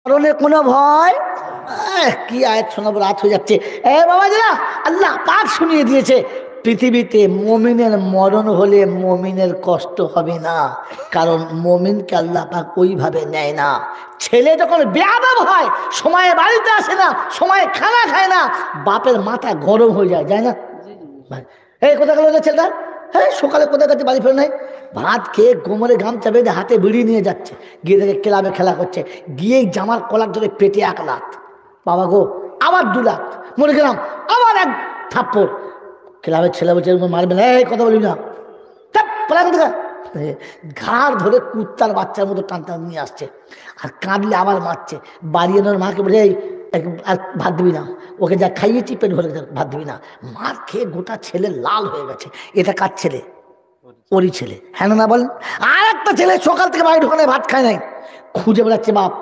মরণের কোনো ভয় কি আয়াত শোনাবো, রাত হয়ে যাচ্ছে। বাবা যারা আল্লাহ পাক শুনিয়ে দিয়েছে, পৃথিবীতে মুমিনের মরণ হলে মুমিনের কষ্ট হবে না, কারণ মুমিনকে আল্লাহ পাক ওইভাবে নেয় না। ছেলে যখন বেয়াদব হয়, সময়ে বাড়িতে আসে না, সময়ে খানা খায় না, বাপের মাথা গরম হয়ে যায়, যায় না? কোথায় গেল ছেলেটা? সকালে কোথায় গেছে, বাড়ি ফেরে নাই। ভাত খেয়ে কোমরে গামছা বেঁধে হাতে বিড়ি নিয়ে যাচ্ছে, গিয়ে দেখে ক্লাবে খেলা করছে, গিয়েই জামার কলার ধরে পেটে 1 লাখ। বাবা গো, আবার 2 লাখ, মরে গেলাম, আবার 1 থাপ্পড়। ক্লাবের ছেলে বলছে মারবে না, কথা বলবি না, ঘাড় ধরে কুত্তার বাচ্চার মতো টান টান নিয়ে আসছে, আর কাঁদলে আবার মারছে। বাড়ি এনে মাকে বলে আর ভাত দিবি না, ওকে যা খাইয়েছি পেট ভরে ভাত দিবি না। মার খেয়ে গোটা ছেলে লাল হয়ে গেছে। এটা কার ছেলে? ওরই ছেলে, হ্যাঁ না বলেন? আর একটা ছেলে সকাল থেকে বাড়ি ঢোকানে ভাত খায় নাই, খুঁজে বেড়াচ্ছে বাপ,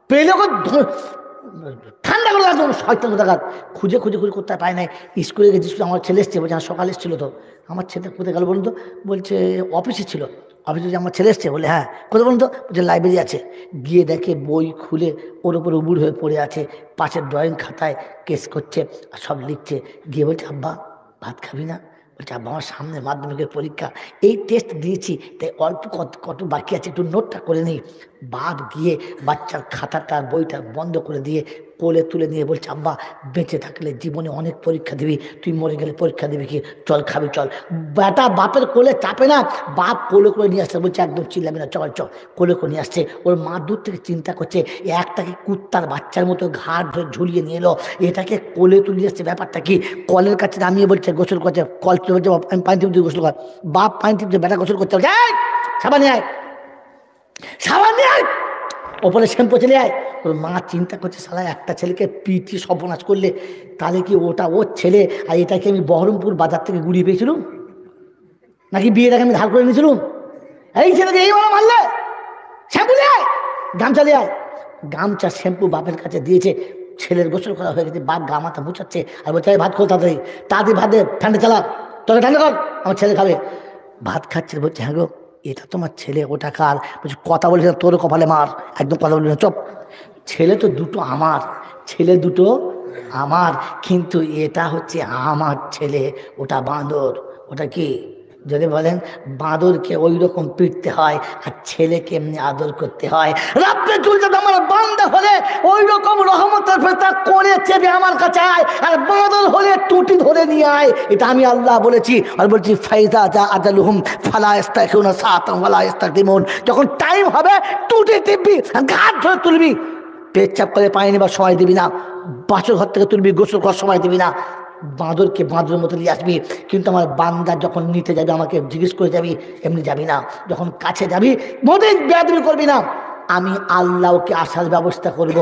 পেলে ঠান্ডা করে লাগলো শয়তান কোথাকার, খুঁজে খুঁজে খুঁজে কোথায় পায় নাই। স্কুলে গেছি, আমার ছেলে এসছে, বলছে সকালে এসেছিল তো। আমার ছেলে কোথায় গেল বলুন তো? বলছে অফিসে ছিল। অফিসে যে আমার ছেলে এসছে, বলে হ্যাঁ কোথায় বলুন তো? বলছে লাইব্রেরি আছে। গিয়ে দেখে বই খুলে ওর উপর উবুড় হয়ে পড়ে আছে, পাশের ড্রয়িং খাতায় কেস করছে আর সব লিখছে। গিয়ে বলছে আব্বা ভাত খাবি না? বলছে আব্বা আমার সামনে মাধ্যমিকের পরীক্ষা, এই টেস্ট দিয়েছি, তাই অল্প কত বাকি আছে একটু নোটটা করে নিই। বাপ গিয়ে বাচ্চার খাতাটা বইটা বন্ধ করে দিয়ে কোলে তুলে নিয়ে বলছে আব্বা বেঁচে থাকলে জীবনে অনেক পরীক্ষা দিবি, তুই মরে গেলে পরীক্ষা দিবি কি, চল খাবি চল। বেটা বাপের কোলে চাপে না, বাপ কোলে করে নিয়ে আসছে, বলছে একদম চিল্লাবি না, চল চল। কোলে করে নিয়ে আসছে, ওর মা দূর থেকে চিন্তা করছে একটাকে কুত্তার বাচ্চার মতো ঘাট ধরে ঝুলিয়ে নিয়ে এলো, এটাকে কোলে তুলে আসছে, ব্যাপারটা কি? কলের কাছে নামিয়ে বলছে গোসল করছে, কল বলছে আমি পানি টিপতে গোসল কর। বাপ পানি টিপছে, বেটা গোসল করতে বলছে সাবান নিয়ে আয়, সাবান নিয়ে আয়, ওপরে শ্যাম্পু চলে আয়। ওর মা চিন্তা করছে শালা একটা ছেলেকে পিটি সর্বনাশ করলে, তাহলে কি ওটা ওর ছেলে, আর এটাকে আমি বহরমপুর বাজার থেকে গুড়িয়ে পেয়েছিলাম, নাকি বিয়ের আগে আমি ধার করে নিয়েছিলাম? এই ছেলেকে এই বলা মারলে, শ্যাম্পু নিয়ে আয়, গামছা নিয়ে আয়। গামছা শ্যাম্পু বাপের কাছে দিয়েছে, ছেলের গোসল করা হয়ে গেছে, বাপ গা মাথা মুছাচ্ছে আর বলছে ভাত খো তাড়াতাড়ি, তাড়াতাড়ি ভাত দে, ঠান্ডা চালা, তোকে ঠান্ডা কর, আমার ছেলে খাবে। ভাত খাচ্ছে, বলছে হ্যাঁ গো এটা তোমার ছেলে, ওটা কার? বলছে কথা বলিস না, তোর কপালে মার, একদম কথা বলিস না, চপ। ছেলে তো দুটো আমার, ছেলে দুটো আমার, কিন্তু এটা হচ্ছে আমার ছেলে, ওটা বাঁদর। ওটা কি যদি বলেন? বাঁদরকে ওই রকম পিটতে হয় আর ছেলেকে এমনি আদর করতে হয়। রাব্বে চুলটা আমার বান্দা হলে ওই রকম রহমতের ফেরেশতা করে চেপে আমার কাছে আয়, আর বাঁদর হলে টুটি ধরে নিয়ে আয়। এটা আমি আল্লাহ বলেছি। আর বলছি ফাইজা যা আজালুহুম ফালা ইস্তাখিরুনা সাআতান ওয়ালা ইস্তাকদিমুন, যখন টাইম হবে টুটি টিপবি, ঘাট ধরে তুলবি, পেচ্ছাপ করে পানি নেবার সময় দিবি না, বাসর ঘর থেকে তুলবি, গোসল করার সময় দিবি না। বাঁদরকে বাঁদরের মতো নিয়ে আসবি, কিন্তু আমার বান্দা যখন নিতে যাবি আমাকে জিজ্ঞেস করে যাবি, এমনি যাবি না। যখন কাছে যাবি মোটেই বেয়াদবি করবি না। আমি আল্লাহকে আসার ব্যবস্থা করব।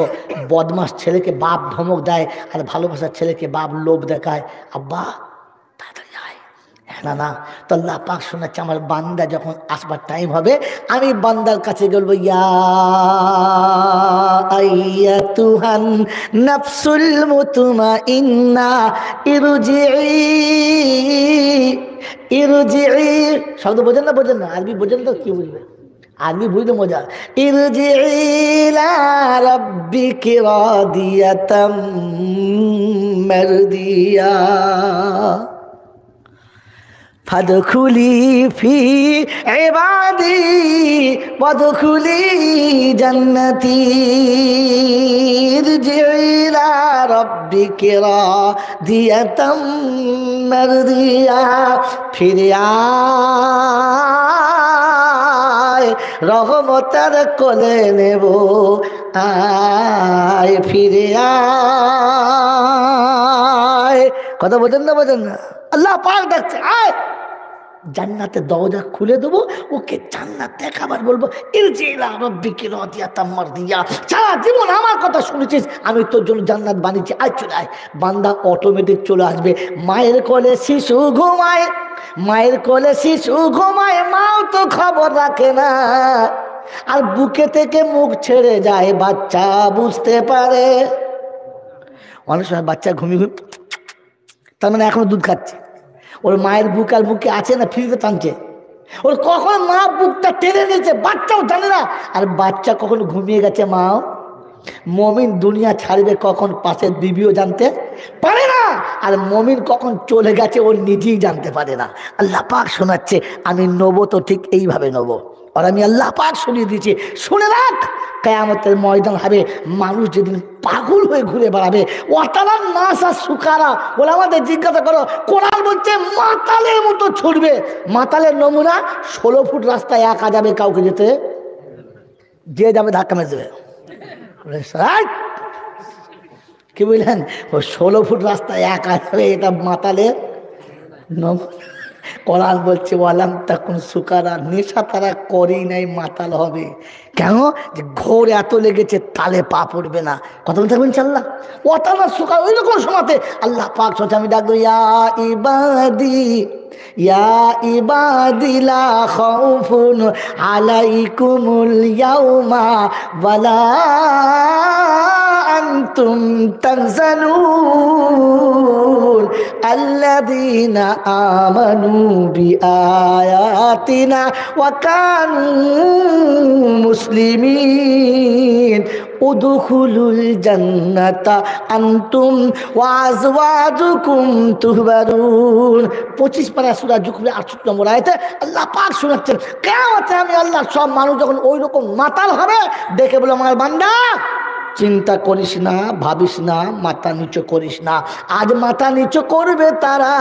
বদমাস ছেলেকে বাপ ধমক দেয়, আর ভালোবাসার ছেলেকে বাপ লোভ দেখায়, আব্বা তাড়াতাড়ি আয়, হ্যাঁ না তো আল্লাহ পাক শোনাচ্ছে আমার বান্দা যখন আসবার টাইম হবে, আমি বান্দার কাছে বলবো ইয়া আইয়াতুহান নাফসুল মুতমাইন্না ইরজিই। শব্দ বোঝেন না? বোঝেন না? আরবি বোঝেন তো? কি বুঝবে? আরবি বুঝলে মজা। ইরজিই ইলা রাব্বিকি রাদিয়াতাম মারদিয়া ফাদখুলি ফি ইবাদি ওয়াদখুলি জান্নাতি ইরজিই ইলা রাব্বিকি রাদিয়াতাম মারদিয়া। ফিরে আয়, রহমতের কোলে নেব, আয় ফিরে আয়। কথা বোঝেন না? বোঝেন না? আল্লাহ পাক ডাকছে আয়, জান্নাতের দরজা খুলে দেবো, ওকে জান্নাত দেখাবার, বলবো ইরজি ইলা রাব্বিকি রাদিয়াতাম মারদিয়া, সারা জীবন আমার কথা শুনেছিস, আমি তোর জন্য জান্নাত বানিয়েছি, আয় চলে আয়। বান্দা অটোমেটিক চলে আসবে। মায়ের কোলে শিশু ঘুমায়, মায়ের কোলে শিশু ঘুমায়, মাও তো খবর রাখে না, আর বুকে থেকে মুখ ছেড়ে যায়, বাচ্চা বুঝতে পারে। অনেক সময় বাচ্চা ঘুমিয়ে তার মানে এখনো দুধ খাচ্ছে, ওর মায়ের বুক আর বুকে আছে না, ফ্রিতে টানছে, ওর কখন মা বুকটা টেনে নিয়েছে বাচ্চাও জানে না, আর বাচ্চা কখন ঘুমিয়ে গেছে মাও মমিন দুনিয়া ছাড়বে কখন পাশের বিবিও জানতে পারে না, আর মমিন কখন চলে গেছে ওর নিজেই জানতে পারে না। আল্লাহ পাক শোনাচ্ছে, আমি নেবো তো ঠিক এইভাবে নেবো। আর আমি আল্লাহ পাক শুনিয়ে দিয়েছি, শুনে রাখ, কিয়ামতের ময়দান হবে, মানুষ যেদিন পাগল হয়ে ঘুরে বেড়াবে। ওয়াতালান নাসা সুকারা, বলে আমাদের জিজ্ঞাসা করো, কোরআন বলছে মাতালের মতো ছুটবে। মাতালের নমুনা 16 ফুট রাস্তায় একা যাবে, কাউকে যেতে যে যাবে ধাক্কা মেরে দেবে। কি বুঝলেন? ও 16 ফুট রাস্তায় একা যাবে, এটা মাতালের নমুনা। কোরআন বলছে ওয়ালাম তাকুন সুকারা, নেশা তারা করেই নাই, মাতাল হবে। কেন? যে ঘোর এত লেগেছে, তালে পা পড়বে না। কথা বলতে থাকবেন ইনশাআল্লাহ। ওয়াতালা সুকার ওই রকম সময়তে আল্লাহ পাক সোচে, আমি ডাকবো ইয়া ইবাদি, ইয়া ইবাদি লা খাউফুন আলাইকুমুল ইয়াউমা ওয়ালা আনতুম তাহজানুন আল্লাযীনা আমানু বিআয়াতিনা ওয়া কানু মুসলিমিন উদখুলুল জান্নাতা আনতুম ওয়া আজওয়াজুকুম তুহবারুন। 25 পারা সূরা জুখরুফের 68 নম্বর আয়াতে আল্লাহ পাক শোনাচ্ছেন, কিয়ামতে আমি আল্লাহ সব মানুষ যখন ওই রকম মাতাল হবে, দেখে বলে আমার বান্দা চিন্তা করিস না, ভাবিস না, মাথা নিচু করিস না। আজ মাথা নিচু করবে তারা,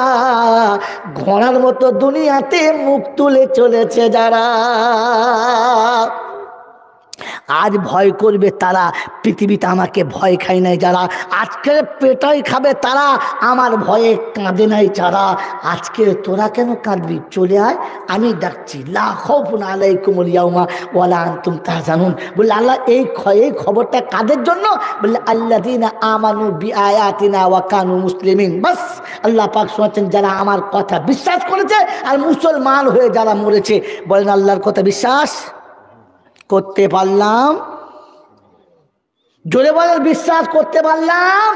ঘোড়ার মতো দুনিয়াতে মুখ তুলে চলেছে যারা। আজ ভয় করবে তারা, পৃথিবীতে আমাকে ভয় খাই নাই যারা। আজকে পেটাই খাবে তারা, আমার ভয়ে কাঁদে নাই যারা। আজকে তোরা কেন কাঁদবি? চলে আয়, আমি ডাকছি। লা খাউফুন আলাইকুমুল ইয়াউমা ওয়ালা আনতুম তাহজানুন। বললে আল্লাহ এই খবরটা কাদের জন্য? বললে আল্লাযীনা আমানু বিআয়াতিনা ওয়া কানু মুসলিমিন। বাস আল্লাহ পাক শোনাচ্ছেন, যারা আমার কথা বিশ্বাস করেছে আর মুসলমান হয়ে যারা মরেছে। বলেন আল্লাহর কথা বিশ্বাস করতে পারলাম? জোরে বলেন, বিশ্বাস করতে পারলাম?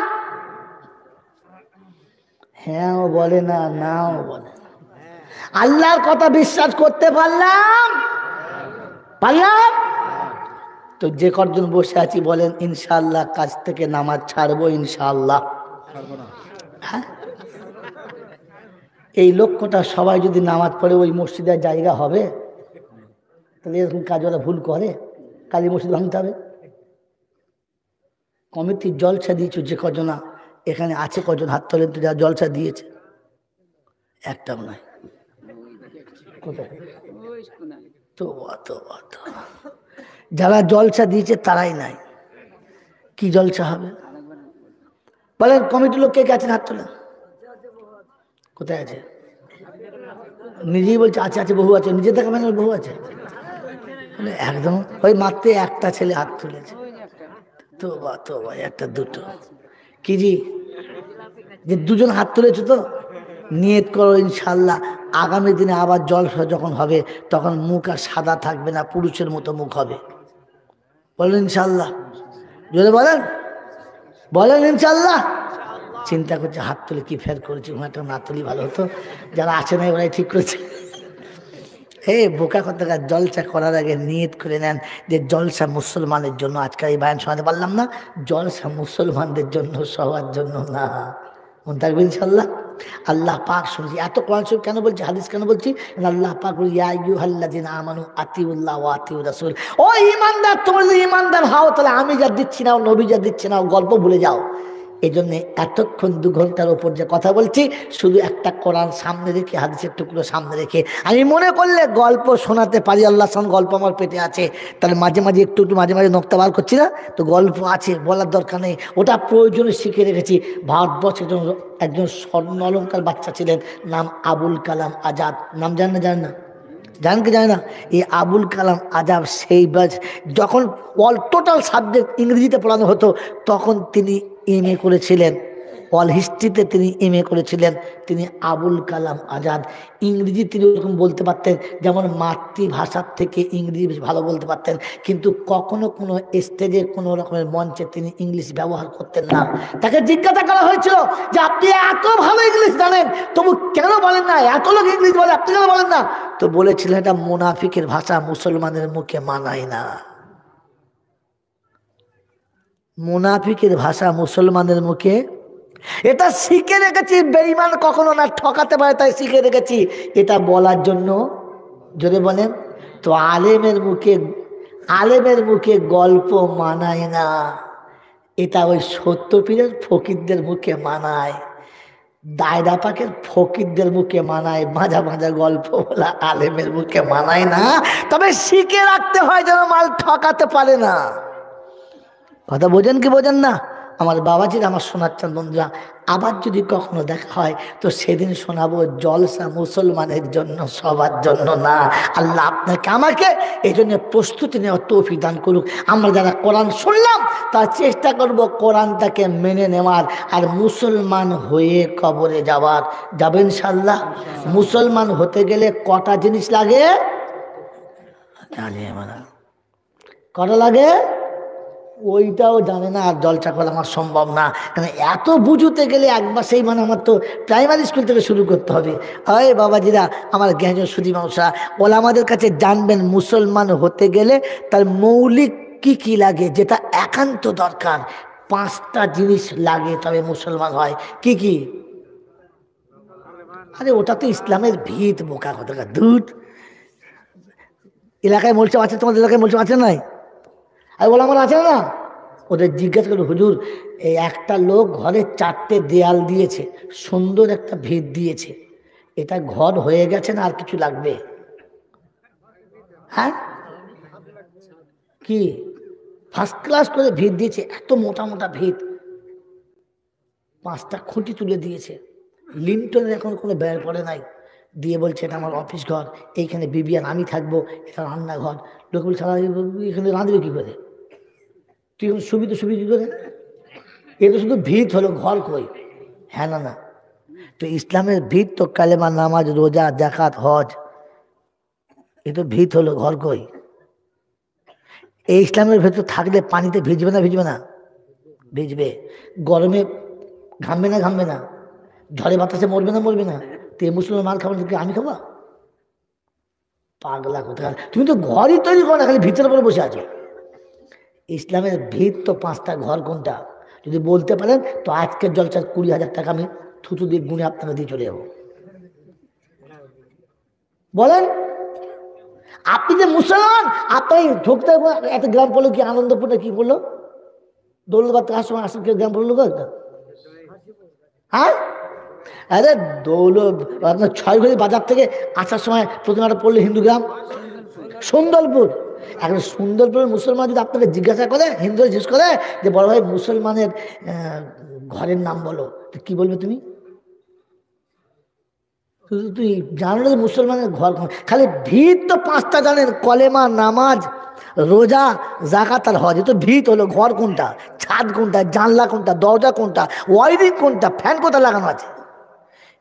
হ্যাঁ ও বলে না, নাও বলে না। আল্লাহর কথা বিশ্বাস করতে পারলাম? পারলাম তো যে কজন বসে আছি বলেন ইনশাআল্লাহ কাজ থেকে নামাজ ছাড়বো ইনশাআল্লাহ। হ্যাঁ, এই লক্ষ্যটা সবাই যদি নামাজ পড়ে ওই মসজিদের জায়গা হবে, তাহলে এরকম কাজওয়ালা ভুল করে, কালী মসজিদ ভাঙতে হবে। কমিটির জলসা দিয়েছ যে কজনা এখানে আছে, কজন হাত তোলেন তো যারা জলসা দিয়েছে? একটাও নাই। কোথায়? তো যারা জলসা দিয়েছে তারাই নাই। কি জলসা হবে বলেন? কমিটির লোক কে কে আছেন হাত তোলেন। কোথায় আছে? নিজেই বলছে আছে, আছে বহু আছে। নিজে দেখা মানে বহু আছে একদম। ওই মাত্র একটা ছেলে হাত তুলেছে। তো ভাই একটা দুটো কি জি, যে দুজন হাত তুলেছে তো নিয়ত করো ইনশাল্লাহ আগামী দিনে আবার জলসা যখন হবে তখন মুখ আর সাদা থাকবে না, পুরুষের মতো মুখ হবে। বলেন ইনশাল্লাহ, জোরে বলেন, বলেন ইনশাল্লাহ। চিন্তা করছে হাত তুলে কি ফের করেছি, একটা না তুলি ভালো হতো। যারা আছে না ওরাই ঠিক করেছে। হে বোকা কথা, জলসা করার আগে নিয়ত করে নেন যে জলসা মুসলমানের জন্য। আজকাল এই বায়ান শোনাতে পারলাম না, জলসা মুসলমানদের জন্য, সবার জন্য না। মন থাকবে ইনশাল্লাহ। আল্লাহ পাক শুনছি এত কোরআন শরীফ কেন বলছি, হাদিস কেন বলছি? আল্লাহ পাক বলি ইয়া আইয়ুহাল্লাযিনা আমানু আতিউল্লাহ ওয়া আতিউর রাসূল। ও ঈমানদার, তোমরা যদি ঈমানদার হও তাহলে আমি যা দিচ্ছি না, নবী যা দিচ্ছি না, গল্প ভুলে যাও। এই জন্যে এতক্ষণ 2 ঘন্টার ওপর যে কথা বলছি, শুধু একটা কোরআন সামনে রেখে, হাদিসের টুকরো সামনে রেখে, আমি মনে করলে গল্প শোনাতে পারি। আল্লাহর সামনে গল্প আমার পেটে আছে, তাহলে মাঝে মাঝে একটু মাঝে মাঝে নক্তা বার করছি না, তো গল্প আছে, বলার দরকার নেই। ওটা প্রয়োজনে শিখে রেখেছি। ভারতবর্ষের একজন স্বর্ণ অলঙ্কার বাচ্চা ছিলেন, নাম আবুল কালাম আজাদ। নাম জানেন না? জানেন না? জানেন কি জানে না? এই আবুল কালাম আজাদ সেই যখন অল টোটাল সাবজেক্ট ইংরেজিতে পড়ানো হতো তখন তিনি এমএ করেছিলেন। অল হিস্ট্রিতে তিনি এমএ করেছিলেন। তিনি আবুল কালাম আজাদ। ইংরেজি তিনি ওরকম বলতে পারতেন, যেমন মাতৃভাষার থেকে ইংরেজি বেশ ভালো বলতে পারতেন, কিন্তু কখনো কোনো স্টেজে কোনো রকমের মঞ্চে তিনি ইংলিশ ব্যবহার করতেন না। তাকে জিজ্ঞাসা করা হয়েছিল যে আপনি এত ভালো ইংলিশ জানেন তবু কেন বলেন না? এত লোক ইংলিশ বলে, আপনি কেন বলেন না? তো বলেছিলেন এটা মুনাফিকের ভাষা, মুসলমানের মুখে মানায় না। মুনাফিকের ভাষা মুসলমানের মুখে, এটা শিখে রেখেছি। বেঈমান কখনো না ঠকাতে পারে, তাই শিখে রেখেছি এটা বলার জন্য। জোরে বলেন তো। আলেমের মুখে গল্প মানায় না, এটা ওই সত্যপীরের ফকিরদের মুখে মানায়, দায়রা পাকের ফকিরদের মুখে মানায়। মাজা মাজা গল্প বলা আলেমের মুখে মানায় না। তবে শিখে রাখতে হয় যেন মাল ঠকাতে পারে না। কথা বোঝেন কি বোঝেন না? আমার বাবাজির, আমার শোনাচ্ছেন বন্ধুরা, আবার যদি কখনো দেখা হয় তো সেদিন শোনাবো জলসা মুসলমানের জন্য, সবার জন্য না। আল্লাহ আপনাকে আমাকে এই জন্য প্রস্তুতি নেওয়ার তৌফিক দান করুক। আমরা যারা কোরআন শুনলাম তার চেষ্টা করব কোরআনটাকে মেনে নেওয়ার, আর মুসলমান হয়ে কবরে যাওয়ার। যাবে ইনশাআল্লাহ। মুসলমান হতে গেলে কটা জিনিস লাগে জানি আমরা, কটা লাগে ওইটাও জানে না। আর জলসা করা আমার সম্ভব না, কারণ এত বুঝতে গেলে একবার সেই আমার তো প্রাইমারি স্কুল থেকে শুরু করতে হবে। হয় বাবাজিরা, আমার জ্ঞান সুদী মানুষরা, ওলামাদের কাছে জানবেন মুসলমান হতে গেলে তার মৌলিক কি কি লাগে, যেটা একান্ত দরকার। 5টা জিনিস লাগে তবে মুসলমান হয়। কি কি? আরে ওটা তো ইসলামের ভিত, বোকা কথা দুধ। এলাকায় মলসম আছে, তোমাদের এলাকায় মলসম আছে নাই? আর বলে আমার আছে না, ওদের জিজ্ঞাসা করলো হুজুর এই একটা লোক ঘরে 4টে দেয়াল দিয়েছে, সুন্দর একটা ভিত দিয়েছে, এটা ঘর হয়ে গেছে না আর কিছু লাগবে? হ্যাঁ কি ফার্স্ট ক্লাস করে ভিত দিয়েছে, এত মোটা মোটা ভিত, 5টা খুঁটি তুলে দিয়েছে, লিন্টনের এখন কোনো ব্যয় পড়ে নাই, দিয়ে বলছে এটা আমার অফিস ঘর, এইখানে বিবি আর আমি থাকবো, এটা রান্নাঘর। লোক বলছে এখানে রাঁধবে কী করে, তুই এখন সুবি কী করে? এ তো শুধু ভিত হলো, ঘর কই? হ্যাঁ না না, তো ইসলামের ভিত তো কালেমা, নামাজ, রোজা, জাকাত, হজ, এ তো ভিত হলো, ঘর কই? এই ইসলামের ভেতর থাকলে পানিতে ভিজবে না? ভিজবে না? ভিজবে। গরমে ঘামবে না? ঘামবে না? ঝড়ে বাতাসে মরবে না? মরবে না? তো এই মুসলমান মাল খাবার কি আমি খাবো? পাগলা কোথায়, তুমি তো ঘরই তৈরি করো না, খালি ভিতরে পরে বসে আছো। ইসলামের ভিত তো 5টা, ঘর কোনটা যদি বলতে পারেন তো আজকের জলসার 20,000 টাকা আমি থুতু দিয়ে গুনে আপনাকে দিয়ে চলে যাবো। বলেন, আপনি যে মুসলমান, আপনি ঢুকতে এত গ্রাম পড়লো কি, আনন্দপুরে কি বললো, দৌলতবাদ কার সময় আসলে গ্রাম পড়লো একটা? হ্যাঁ আরে দৌলত আপনার 6 ঘড়ি বাজার থেকে আসার সময় প্রতিমাটা পড়লো হিন্দু গ্রাম সুন্দরপুর। এখন সুন্দরপুরের মুসলমান যদি আপনাকে জিজ্ঞাসা করে, হিন্দু জিজ্ঞেস করে যে বড় ভাই মুসলমানের ঘরের নাম বলো, তো কি বলবে তুমি? তুই জানো যে মুসলমানের ঘর, খালি ভিত তো 5টা জানেন, কলেমা, নামাজ, রোজা, জাকাত আর হজ। তো ভিত হলো, ঘর কোনটা, ছাদ কোনটা, জানলা কোনটা, দরজা কোনটা, ওয়ারিং কোনটা, ফ্যান কোথা লাগানো আছে,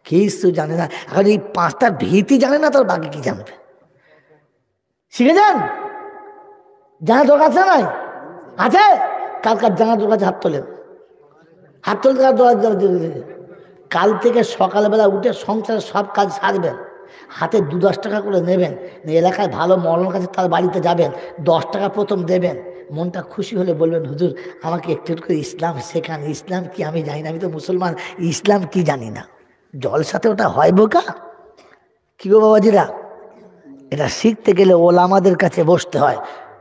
কিছু জানে না। এখন এই 5টা ভিতই জানে না, তোর বাকি কি জানবে? শিখে যান, জানা দরকার আছে নাই? আছে? কার জানা দরকার আছে? হাত তোলেন, হাত তুলতে কাল থেকে সকালবেলা উঠে সংসারের সব কাজ সারবেন, হাতে 2-10 টাকা করে নেবেন, এলাকায় ভালো মৌলানার কাছে তার বাড়িতে যাবেন, 10 টাকা প্রথম দেবেন, মনটা খুশি হলে বলবেন হুজুর আমাকে একটু একটু করে ইসলাম শেখান। ইসলাম কি আমি জানি না, আমি তো মুসলমান, ইসলাম কি জানি না। জলসাতে ওটা হয় বোকা? কি গো বাবাজিরা, এটা শিখতে গেলে ওলামাদের কাছে বসতে হয়।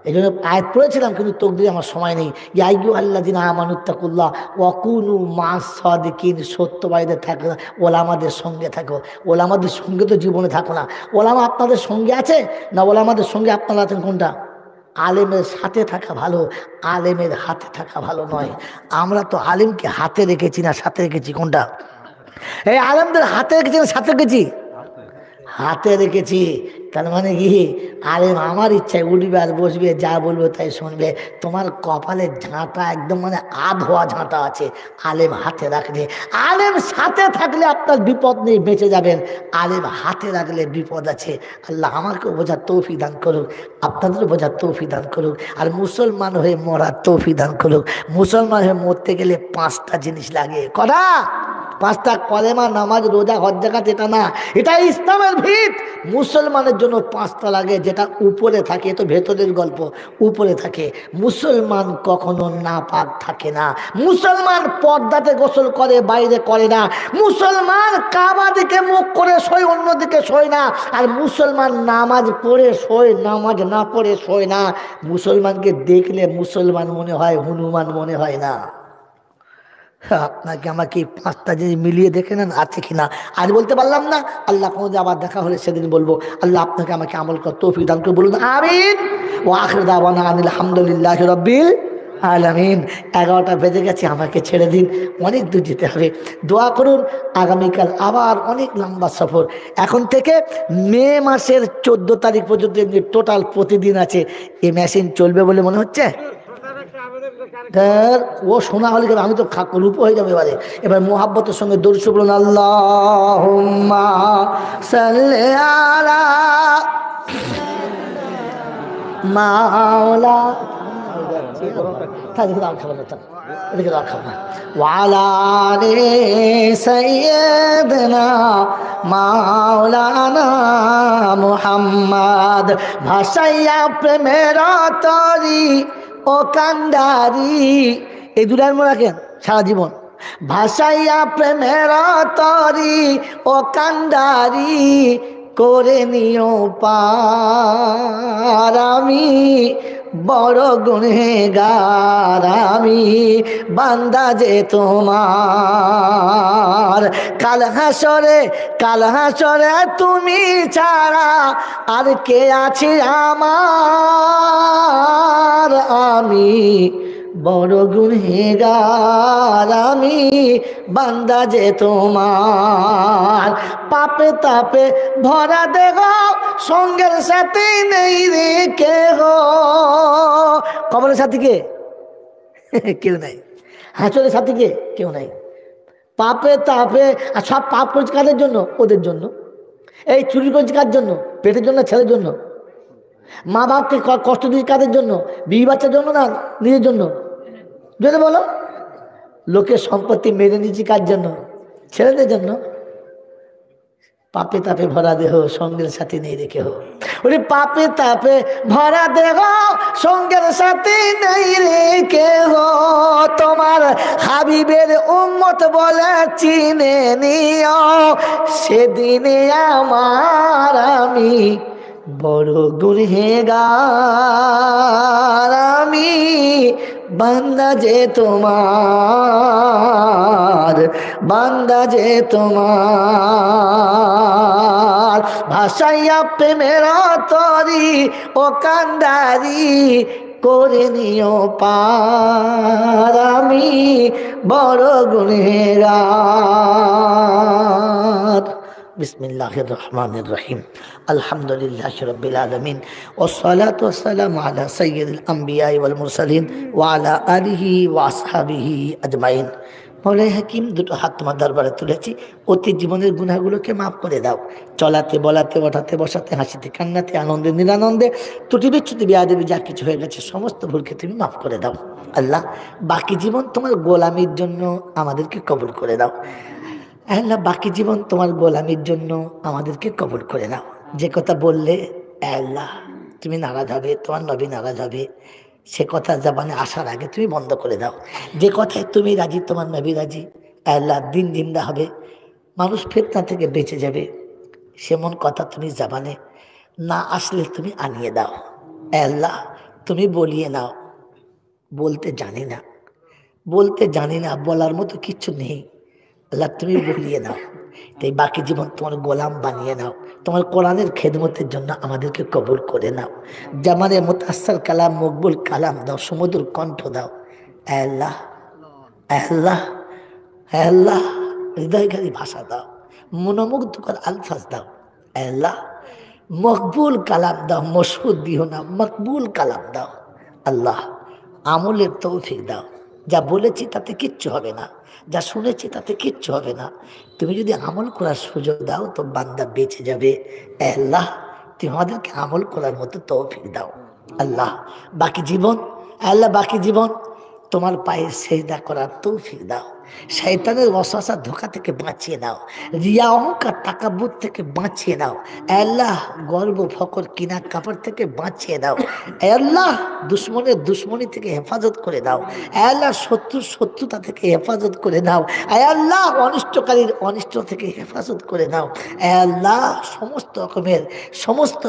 এই জন্য আয়াত পড়েছিলাম, কিন্তু তকদিরে আমার সময় নেই। ইয়া আইয়ুহাল্লাযিনা আমানুত্তাকুল্লাহ ওয়া কুনু মা'আস সাদিকিন, সত্যবাদীদের থাকো, ওলামাদের সঙ্গে থাকো। ওলামাদের সঙ্গে তো জীবনে থাকো না। ওলামা আপনাদের সঙ্গে আছে না ওলামাদের সঙ্গে আপনারা আছেন? কোনটা? আলেমের সাথে থাকা ভালো, আলেমের হাতে থাকা ভালো নয়। আমরা তো আলেমকে হাতে রেখেছি না সাথে রেখেছি? কোনটা? এই আলেমদের হাতে রেখেছি না সাথে রেখেছি? হাতে রেখেছি। তার মানে কি, আলেম আমার ইচ্ছায় উঠবে আর বসবে, যা বলবো তাই শুনবে। তোমার কপালে ঝাঁটা একদম মানে হওয়া ঝাঁটা আছে, আলেম হাতে রাখলে। আলেম সাথে থাকলে আপনার বিপদ নেই, বেঁচে যাবেন। আলেম হাতে রাখলে বিপদ আছে। আল্লাহ আমাকেও বোঝার তৌফিক দান করুক, আপনাদেরও বোঝার তৌফিক দান করুক, আর মুসলমান হয়ে মরার তৌফিক দান করুক। মুসলমান হয়ে মরতে গেলে 5টা জিনিস লাগে। কটা? পাঁচটা কলেমা, নামাজ, রোজা, হজ, যাকাত, এটা না, এটা ইসলামের ভিত। মুসলমানের জন্য পাঁচটা লাগে, যেটা উপরে থাকে, তো ভেতরের গল্প, উপরে থাকে। মুসলমান কখনো নাপাক থাকে না, মুসলমান পর্দাতে গোসল করে, বাইরে করে না, মুসলমান কাবা দিকে মুখ করে শোয়, অন্যদিকে শোয় না, আর মুসলমান নামাজ পড়ে শোয়, নামাজ না পড়ে শোয় না। মুসলমানকে দেখলে মুসলমান মনে হয়, হনুমান মনে হয় না। আপনাকে আমাকে এই পাঁচটা জিনিস মিলিয়ে দেখে নেন আছে কিনা। আজ বলতে পারলাম না, আল্লাহ কোনো আবার দেখা হলে সেদিন বলবো। আল্লাহ আপনাকে আমাকে আমল করার তৌফিক দান করে বলুন আমিন। ওয়া আখিরু দাওয়ানা আনিল হামদুলিল্লাহি রাব্বিল আলামিন। 11টা বেজে গেছে, আমাকে ছেড়ে দিন, অনেক দূর যেতে হবে। দোয়া করুন, আগামীকাল আবার অনেক লম্বা সফর। এখন থেকে মে মাসের 14 তারিখ পর্যন্ত টোটাল প্রতিদিন আছে। এই মেশিন চলবে বলে মনে হচ্ছে? ও শোনা হলে আমি তো রূপ হয়ে যাবে। এবার মোহাব্বতের সঙ্গে দরুদ বলুন, আল্লাহুম্মা সাল্লি আলা মাওলা ওয়ালা আলি সাইয়্যিদিনা মাওলানা মুহাম্মদ। ভাসাইয়া প্রেমের তরি ও কান্ডারি, এই দুটার মনে রাখেন সারা জীবন। ভাসাইয়া প্রেমের তরি ও কান্ডারি, করে নিও পার আমি বড় গুনহেগার, আমি বান্দা যে তোমার। কাল হাসরে তুমি ছাড়া আর কে আছে আমার, আমি বড় গুনহেগার, আমি বান্দা যে তোমার। পাপে তাপে ভরা দেহ, সঙ্গের সাথে নেই রে কেহ। কবরের সাথী কে? কেউ নাই। হাসরের সাথী কে? কেউ নাই। পাপে তাপে, আর সব পাপ করছে কাদের জন্য? ওদের জন্য। এই চুরি করছে কার জন্য? পেটের জন্য, ছেলের জন্য। মা বাপকে কষ্ট দিচ্ছে কাদের জন্য? বিবি বাচ্চার জন্য না নিজের জন্য? যদি বলো, লোকের সম্পত্তি মেরে নিচ্ছি কার জন্য? ছেলেদের জন্য। পাপে তাপে ভরা দেহ, সঙ্গের সাথে নেই রেখে হো। ওরে পাপে তাপে ভরা দেহ, সঙ্গের সাথে নেই রেখে হো। তোমার হাবিবের উম্মত বলে চিনে নিও, সেদিনে আমার আমি বড় গুনহেগার, আমি বান্দা যে তোমার, বান্দা যে তোমার। ভাসাইয়া প্রেমের তরি ও কান্ডারি, করে নিও পার আমি বড় গুনহেগার। বিসমিল্লাহির রহমানির রহিম। আলহামদুলিল্লাহি রাব্বিল আলামিন, ওয়াসসালাতু ওয়াসসালামু আলা সাইয়্যিদিল আমবিয়া ওয়াল মুরসালিন ওয়া আলা আলিহি ওয়া আসহাবিহি আজমাইন। মওলাই হাকিম, দুটো হাত তোমার দরবারে তুলেছি। অতীত জীবনের গুনাহগুলোকে মাফ করে দাও। চলাতে বলাতে, ওঠাতে বসাতে, হাসিতে কান্নাতে, আনন্দে নিরানন্দে, ত্রুটি বিচ্ছুতি বেয়াদবি যা কিছু হয়ে গেছে সমস্ত ভুলকে তুমি মাফ করে দাও। আল্লাহ, বাকি জীবন তোমার গোলামির জন্য আমাদেরকে কবুল করে দাও। আল্লাহ, বাকি জীবন তোমার গোলামির জন্য আমাদেরকে কবুল করে নাও। যে কথা বললে আল্লাহ তুমি নারাজ হবে, তোমার নবী নারাজ হবে, সে কথা জবানে আসার আগে তুমি বন্ধ করে দাও। যে কথায় তুমি রাজি, তোমার নবী রাজি, আল্লাহ দিন জিন্দা হবে, মানুষ ফিতনা থেকে বেঁচে যাবে, সেমন কথা তুমি জবানে না আসলে তুমি আনিয়ে দাও। আল্লাহ তুমি বলিয়ে নাও। বলতে জানি না, বলতে জানি না, বলার মতো কিচ্ছু নেই। আল্লাহ তুমি বলিয়ে নাও। তাই বাকি জীবন তোমার গোলাম বানিয়ে নাও। তোমার কোরআনের খেদমতের জন্য আমাদেরকে কবুল করে নাও। জামানে মুতাসার কালাম, মকবুল কালাম দাও, সমুদ্র কণ্ঠ দাও। আল্লাহ, আল্লাহ, আল্লাহ হৃদয়কারী ভাষা দাও, মনোমুগ্ধকর আলফাজ দাও। আল্লাহ মকবুল কালাম দাও, মশহুদ দিও না, মকবুল কালাম দাও। আল্লাহ আমলের তৌফিক দাও। যা বলেছি তাতে কিচ্ছু হবে না, যা শুনেছি তাতে কিচ্ছু হবে না। তুমি যদি আমল করার সুযোগ দাও তো বান্দা বেঁচে যাবে। আল্লাহ তুমি আমাদেরকে আমল করার মতো তৌফিক দাও। আল্লাহ বাকি জীবন, আল্লাহ বাকি জীবন তোমার পায়ের সেজদা করার তৌফিক দাও। শয়তানের ওয়াসওয়াসা ধোঁকা থেকে বাঁচিয়ে নাও। রিয়া অহংকার তাকাব্বুর থেকে বাঁচিয়ে নাও। আল্লাহ গর্ব ফকর কিনা কাপড় থেকে বাঁচিয়ে দাও। আল্লাহ দুশ্মনের দুশ্মনী থেকে হেফাজত করে দাও। আল্লাহ শত্রুর শত্রুতা থেকে হেফাজত করে দাও। আল্লাহ অনিষ্টকারীর অনিষ্ট থেকে হেফাজত করে দাও। আল্লাহ সমস্ত রকমের সমস্ত